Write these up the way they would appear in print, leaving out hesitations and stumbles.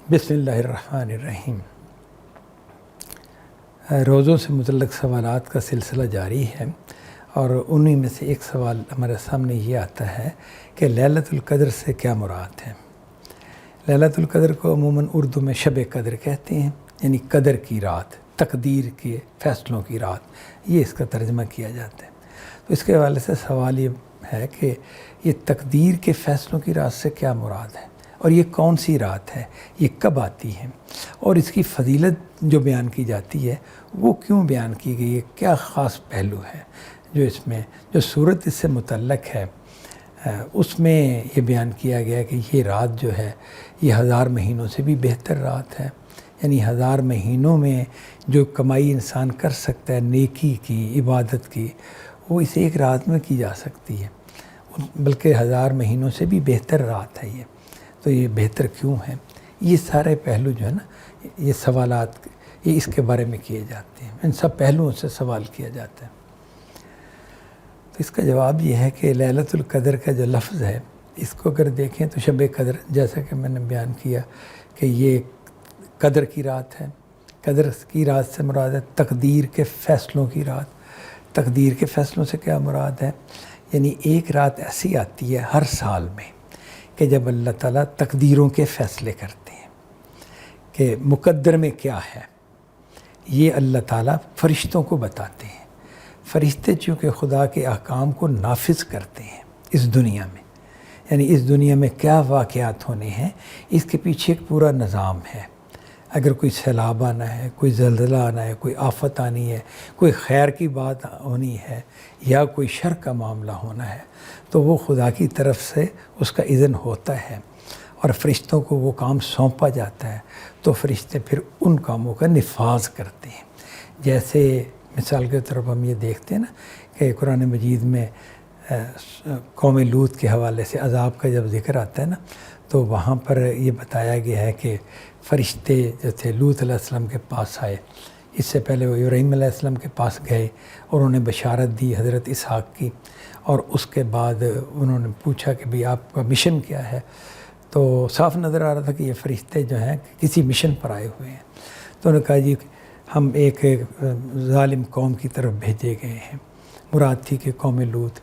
بسم اللہ الرحمن الرحیم۔ روزوں سے متعلق سوالات کا سلسلہ جاری ہے اور انہی میں سے ایک سوال ہمارے سامنے یہ آتا ہے کہ لیلۃ القدر سے کیا مراد ہے۔ لیلۃ القدر کو عموماً اردو میں شب قدر کہتے ہیں، یعنی قدر کی رات، تقدیر کے فیصلوں کی رات، یہ اس کا ترجمہ کیا جاتا ہے۔ تو اس کے حوالے سے سوال یہ ہے کہ یہ تقدیر کے فیصلوں کی رات سے کیا مراد ہے، اور یہ کون سی رات ہے، یہ کب آتی ہے، اور اس کی فضیلت جو بیان کی جاتی ہے وہ کیوں بیان کی گئی ہے، کیا خاص پہلو ہے جو اس میں جو صورت اس سے متعلق ہے اس میں یہ بیان کیا گیا کہ یہ رات جو ہے یہ 1000 مہینوں سے بھی بہتر رات ہے۔ یعنی 1000 مہینوں میں جو کمائی انسان کر سکتا ہے نیکی کی، عبادت کی، وہ اس ایک رات میں کی جا سکتی ہے، بلکہ 1000 مہینوں سے بھی بہتر رات ہے یہ۔ تو یہ بہتر کیوں ہے، یہ سارے پہلو جو ہے نا، یہ سوالات یہ اس کے بارے میں کیے جاتے ہیں، ان سب پہلوؤں سے سوال کیا جاتا ہے۔ تو اس کا جواب یہ ہے کہ لیلۃ القدر کا جو لفظ ہے اس کو اگر دیکھیں تو شب قدر، جیسا کہ میں نے بیان کیا کہ یہ قدر کی رات ہے۔ قدر کی رات سے مراد ہے تقدیر کے فیصلوں کی رات۔ تقدیر کے فیصلوں سے کیا مراد ہے، یعنی ایک رات ایسی آتی ہے ہر سال میں کہ جب اللہ تعالیٰ تقدیروں کے فیصلے کرتے ہیں کہ مقدر میں کیا ہے، یہ اللہ تعالیٰ فرشتوں کو بتاتے ہیں۔ فرشتے چونکہ خدا کے احکام کو نافذ کرتے ہیں اس دنیا میں، یعنی اس دنیا میں کیا واقعات ہونے ہیں اس کے پیچھے ایک پورا نظام ہے۔ اگر کوئی سیلاب آنا ہے، کوئی زلزلہ آنا ہے، کوئی آفت آنی ہے، کوئی خیر کی بات ہونی ہے یا کوئی شر کا معاملہ ہونا ہے، تو وہ خدا کی طرف سے اس کا اذن ہوتا ہے اور فرشتوں کو وہ کام سونپا جاتا ہے، تو فرشتے پھر ان کاموں کا نفاذ کرتے ہیں۔ جیسے مثال کے طور پر ہم یہ دیکھتے ہیں نا کہ قرآن مجید میں قوم لوط کے حوالے سے عذاب کا جب ذکر آتا ہے نا، تو وہاں پر یہ بتایا گیا ہے کہ فرشتے جو تھے لوط علیہ السلام کے پاس آئے، اس سے پہلے وہ ابراہیم علیہ السلام کے پاس گئے اور انہیں بشارت دی حضرت اسحاق کی، اور اس کے بعد انہوں نے پوچھا کہ بھئی آپ کا مشن کیا ہے، تو صاف نظر آ رہا تھا کہ یہ فرشتے جو ہیں کسی مشن پر آئے ہوئے ہیں۔ تو انہوں نے کہا جی ہم ایک ظالم قوم کی طرف بھیجے گئے ہیں، مراد تھی کہ قوم لوط۔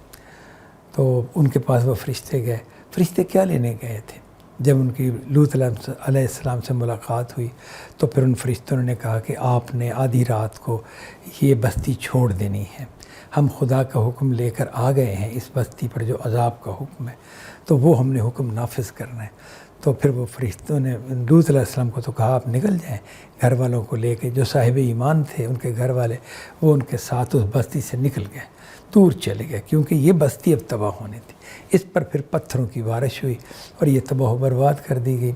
تو ان کے پاس وہ فرشتے گئے۔ فرشتے کیا لینے گئے تھے؟ جب ان کی لوط علیہ السلام سے ملاقات ہوئی تو پھر ان فرشتوں نے کہا کہ آپ نے آدھی رات کو یہ بستی چھوڑ دینی ہے، ہم خدا کا حکم لے کر آ گئے ہیں اس بستی پر جو عذاب کا حکم ہے، تو وہ ہم نے حکم نافذ کرنا ہے۔ تو پھر وہ فرشتوں نے لوط علیہ السلام کو تو کہا آپ نکل جائیں، گھر والوں کو لے کے، جو صاحب ایمان تھے ان کے گھر والے، وہ ان کے ساتھ اس بستی سے نکل گئے، دور چلے گئے، کیونکہ یہ بستی اب تباہ ہونی تھی۔ اس پر پھر پتھروں کی بارش ہوئی اور یہ تباہ و برباد کر دی گئی۔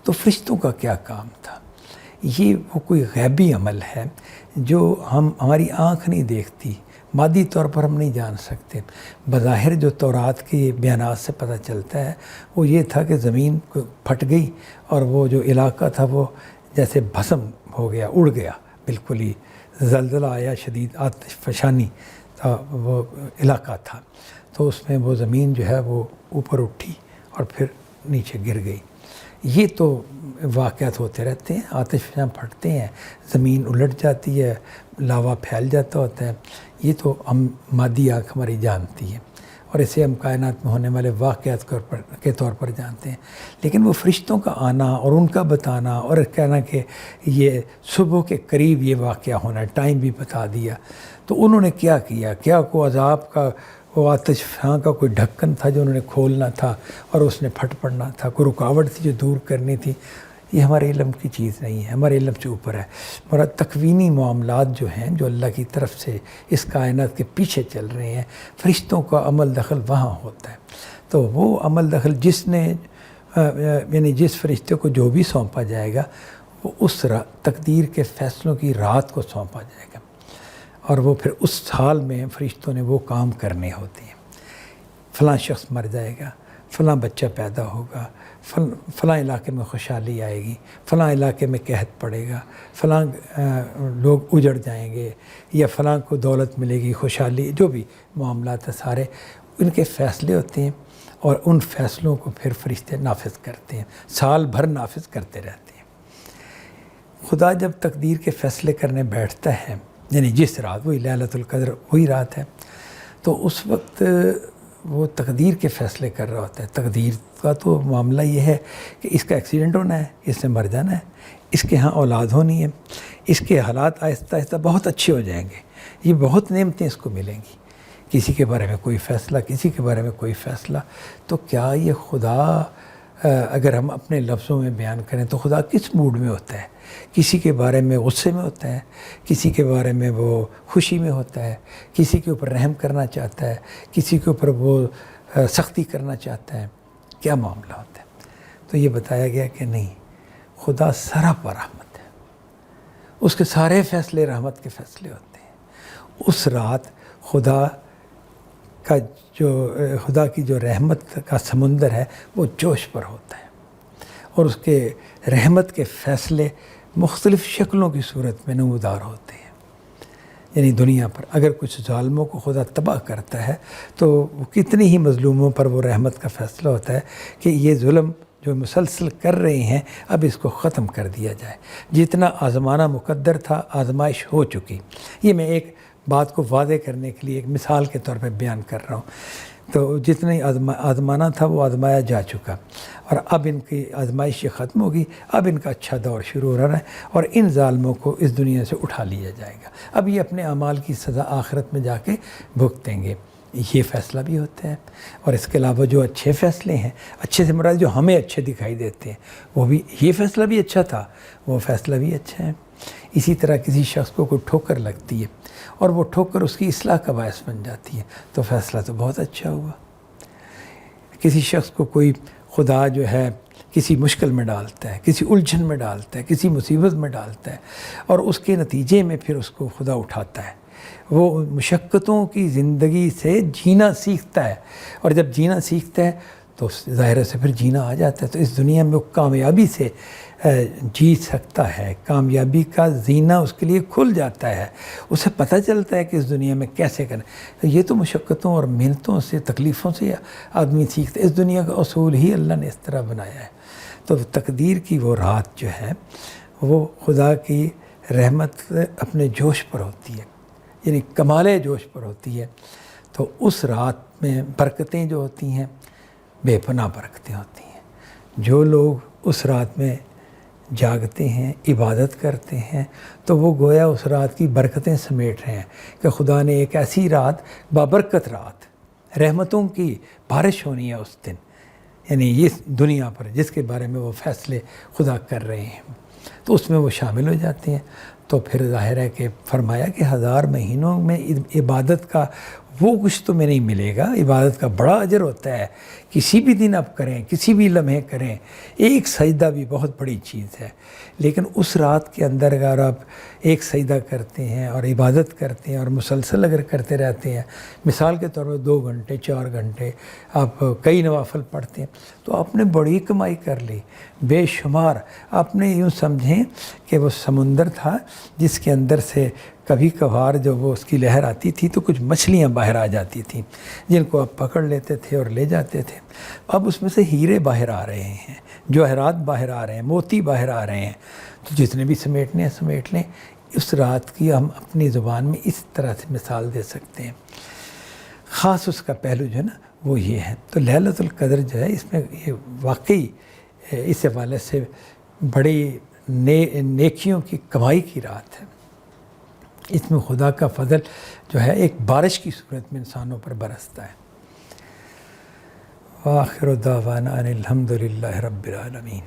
تو فرشتوں کا کیا کام تھا؟ یہ وہ کوئی غیبی عمل ہے جو ہماری آنکھ نہیں دیکھتی، مادی طور پر ہم نہیں جان سکتے۔ بظاہر جو تورات کے بیانات سے پتہ چلتا ہے وہ یہ تھا کہ زمین پھٹ گئی اور وہ جو علاقہ تھا وہ جیسے بھسم ہو گیا، اڑ گیا، بالکل ہی زلزلہ آیا، شدید آتش فشانی تھا وہ علاقہ تھا، تو اس میں وہ زمین جو ہے وہ اوپر اٹھی اور پھر نیچے گر گئی۔ یہ تو واقعات ہوتے رہتے ہیں، آتش فشاں پھٹتے ہیں، زمین الٹ جاتی ہے، لاوا پھیل جاتا ہوتا ہے، یہ تو ہم مادی آنکھ ہماری جانتی ہے اور اسے ہم کائنات میں ہونے والے واقعات کے طور پر جانتے ہیں۔ لیکن وہ فرشتوں کا آنا اور ان کا بتانا اور کہنا کہ یہ صبح کے قریب یہ واقعہ ہونا ہے، ٹائم بھی بتا دیا، تو انہوں نے کیا کیا؟ کیا کوئی عذاب کا وہ آتش فشاں کا کوئی ڈھکن تھا جو انہوں نے کھولنا تھا اور اس نے پھٹ پڑنا تھا؟ کوئی رکاوٹ تھی جو دور کرنی تھی؟ یہ ہمارے علم کی چیز نہیں ہے، ہمارے علم سے اوپر ہے۔ ہمارا تکوینی معاملات جو ہیں جو اللہ کی طرف سے اس کائنات کے پیچھے چل رہے ہیں، فرشتوں کا عمل دخل وہاں ہوتا ہے۔ تو وہ عمل دخل جس نے یعنی جس فرشتے کو جو بھی سونپا جائے گا وہ اس تقدیر کے فیصلوں کی رات کو سونپا جائے گا، اور وہ پھر اس سال میں فرشتوں نے وہ کام کرنے ہوتے ہیں۔ فلاں شخص مر جائے گا، فلاں بچہ پیدا ہوگا، فلاں علاقے میں خوشحالی آئے گی، فلاں علاقے میں قحط پڑے گا، فلاں لوگ اجڑ جائیں گے، یا فلاں کو دولت ملے گی، خوشحالی، جو بھی معاملات ہیں سارے ان کے فیصلے ہوتے ہیں، اور ان فیصلوں کو پھر فرشتے نافذ کرتے ہیں، سال بھر نافذ کرتے رہتے ہیں۔ خدا جب تقدیر کے فیصلے کرنے بیٹھتا ہے، یعنی جس رات، وہی لیلۃ القدر وہی رات ہے، تو اس وقت وہ تقدیر کے فیصلے کر رہا ہوتا ہے۔ تقدیر کا تو معاملہ یہ ہے کہ اس کا ایکسیڈنٹ ہونا ہے، اس نے مر جانا ہے، اس کے ہاں اولاد ہونی ہے، اس کے حالات آہستہ آہستہ بہت اچھے ہو جائیں گے، یہ بہت نعمتیں اس کو ملیں گی۔ کسی کے بارے میں کوئی فیصلہ، کسی کے بارے میں کوئی فیصلہ، تو کیا یہ خدا اگر ہم اپنے لفظوں میں بیان کریں تو خدا کس موڈ میں ہوتا ہے؟ کسی کے بارے میں غصے میں ہوتا ہے، کسی کے بارے میں وہ خوشی میں ہوتا ہے، کسی کے اوپر رحم کرنا چاہتا ہے، کسی کے اوپر وہ سختی کرنا چاہتا ہے، کیا معاملہ ہوتا ہے؟ تو یہ بتایا گیا کہ نہیں، خدا سراپا رحمت ہے، اس کے سارے فیصلے رحمت کے فیصلے ہوتے ہیں۔ اس رات خدا کی جو رحمت کا سمندر ہے وہ جوش پر ہوتا ہے، اور اس کے رحمت کے فیصلے مختلف شکلوں کی صورت میں نمودار ہوتے ہیں۔ یعنی دنیا پر اگر کچھ ظالموں کو خدا تباہ کرتا ہے تو کتنی ہی مظلوموں پر وہ رحمت کا فیصلہ ہوتا ہے کہ یہ ظلم جو مسلسل کر رہے ہیں اب اس کو ختم کر دیا جائے۔ جتنا آزمانا مقدر تھا، آزمائش ہو چکی۔ یہ میں ایک بات کو واضح کرنے کے لیے ایک مثال کے طور پہ بیان کر رہا ہوں۔ تو جتنے آزمانا تھا وہ آزمایا جا چکا، اور اب ان کی آزمائش ختم ہوگی، اب ان کا اچھا دور شروع ہو رہا ہے، اور ان ظالموں کو اس دنیا سے اٹھا لیا جائے گا۔ اب یہ اپنے اعمال کی سزا آخرت میں جا کے بھگتیں گے۔ یہ فیصلہ بھی ہوتا ہے، اور اس کے علاوہ جو اچھے فیصلے ہیں، اچھے سے مراد جو ہمیں اچھے دکھائی دیتے ہیں، وہ بھی، یہ فیصلہ بھی اچھا تھا، وہ فیصلہ بھی اچھا ہے۔ اسی طرح کسی شخص کو کوئی ٹھوکر لگتی ہے اور وہ ٹھوکر اس کی اصلاح کا باعث بن جاتی ہے، تو فیصلہ تو بہت اچھا ہوا۔ کسی شخص کو کوئی خدا جو ہے کسی مشکل میں ڈالتا ہے، کسی الجھن میں ڈالتا ہے، کسی مصیبت میں ڈالتا ہے، اور اس کے نتیجے میں پھر اس کو خدا اٹھاتا ہے، وہ مشقتوں کی زندگی سے جینا سیکھتا ہے، اور جب جینا سیکھتا ہے تو ظاہر سے پھر جینا آ جاتا ہے، تو اس دنیا میں وہ کامیابی سے جی سکتا ہے، کامیابی کا زینہ اس کے لیے کھل جاتا ہے، اسے پتہ چلتا ہے کہ اس دنیا میں کیسے کریں۔ تو یہ تو مشقتوں اور محنتوں سے، تکلیفوں سے آدمی سیکھتا ہے، اس دنیا کا اصول ہی اللہ نے اس طرح بنایا ہے۔ تو تقدیر کی وہ رات جو ہے وہ خدا کی رحمت اپنے جوش پر ہوتی ہے، یعنی کمال جوش پر ہوتی ہے، تو اس رات میں برکتیں جو ہوتی ہیں بے پناہ برکتیں ہوتی ہیں۔ جو لوگ اس رات میں جاگتے ہیں، عبادت کرتے ہیں، تو وہ گویا اس رات کی برکتیں سمیٹ رہے ہیں کہ خدا نے ایک ایسی رات، بابرکت رات، رحمتوں کی بارش ہونی ہے اس دن، یعنی اس دنیا پر جس کے بارے میں وہ فیصلے خدا کر رہے ہیں، تو اس میں وہ شامل ہو جاتے ہیں۔ تو پھر ظاہر ہے کہ فرمایا کہ 1000 مہینوں میں عبادت کا وہ کچھ تمہیں نہیں ملے گا، عبادت کا بڑا اجر ہوتا ہے، کسی بھی دن آپ کریں، کسی بھی لمحے کریں، ایک سجدہ بھی بہت بڑی چیز ہے، لیکن اس رات کے اندر اگر آپ ایک سجدہ کرتے ہیں اور عبادت کرتے ہیں اور مسلسل اگر کرتے رہتے ہیں، مثال کے طور پر 2 گھنٹے 4 گھنٹے آپ کئی نوافل پڑھتے ہیں، تو آپ نے بڑی کمائی کر لی، بے شمار۔ آپ نے یوں سمجھیں کہ وہ سمندر تھا جس کے اندر سے کبھی کبھار جب وہ اس کی لہر آتی تھی تو کچھ مچھلیاں باہر آ جاتی تھیں جن کو آپ پکڑ لیتے تھے اور لے جاتے تھے۔ اب اس میں سے ہیرے باہر آ رہے ہیں، جواہرات باہر آ رہے ہیں، موتی باہر آ رہے ہیں، تو جتنے بھی سمیٹنے ہیں سمیٹ لیں۔ اس رات کی ہم اپنی زبان میں اس طرح سے مثال دے سکتے ہیں۔ خاص اس کا پہلو جو ہے نا وہ یہ ہے۔ تو لیلۃ القدر جو ہے اس میں یہ واقعی اس حوالے سے بڑی نیکیوں کی کمائی کی رات ہے۔ اس میں خدا کا فضل جو ہے ایک بارش کی صورت میں انسانوں پر برستا ہے۔ وآخر دعوانا ان الحمد للہ رب العالمین۔